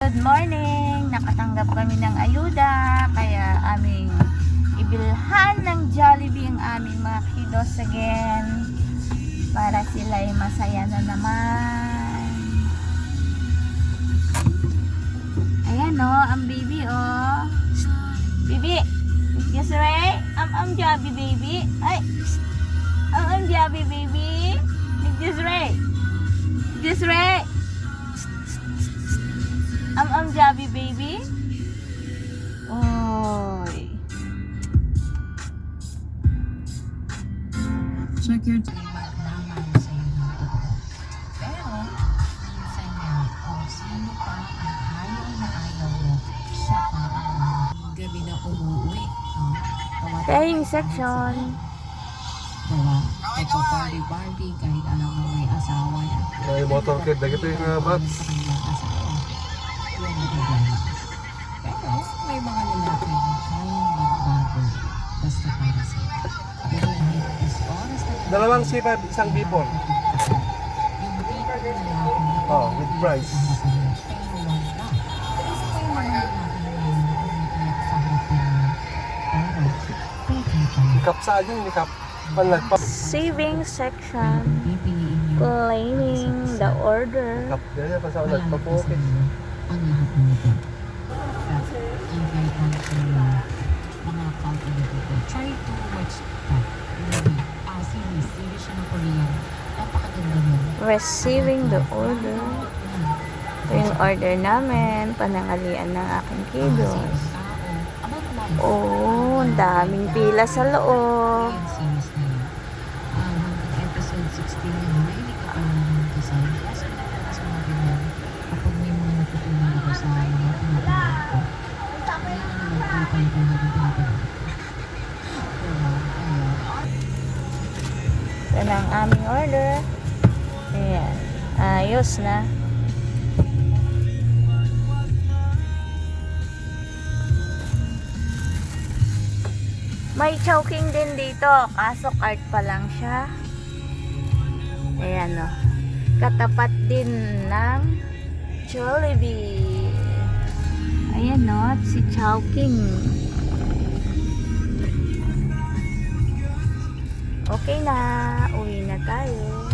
Good morning! Nakatanggap kami ng ayuda, kaya aming ibilhan ng Jollibee ang aming mga kiddos again para sila'y masaya na naman. Ayan o, ang baby o. Baby! Yes, Ray? Jollibee baby. Ay! Jollibee baby. Yes, Ray? Yes, Ray? Jollibee baby. Oy. Check your maglaman sa iyo ng totoo. Pero, minsan nga, kung sino pa ang ayaw na ayaw mo, siya pa ang gabi na umuwi. Paying section. Diba? Pagpa-party-party, kahit alam mo may asawa na. May motorcade na gito yung bats. Yan ang problema. Pero, may mga lalaki na kayang magbago basta para sa'yo. Dahil is oras na Dalawang C5, isang B4. yung tipo na lalaki na Oh, with price. pero wala. Kasi may mga lalaki na umiiyak sa harapan mo. Pero, peke pa. Kapsaan yung nikap. Panlagpa. Saving section. Pipiliin niyo Claiming the order. Kap, ganyan pa sa wala nagpapoke. ang lahat ng ito. But, invite lang sa mga company people. Try to watch that movie. Series siya ng Korean. Napakaganda nun. Receiving the order. Ito yung order namin. Panangalian ng aking kiddos. Oh, ang daming pila sa loob. Series na yun. Hanggang episode 16 na yun, mahilig ka pa naman ng design. Kasi sinabi mo, kapag may mga natutunan ako sa mga pinapanood ko, kaya naman pinapanood ko na rin pinapanood. Diba? Ayun. Ito na ang aming order. Ayan. Ayos na. May choking din dito. Kaso cart pa lang siya. Ayan o. Katapat din ng Jollibee. Ayan o. Si Chowking. Okay na. Uwi na tayo.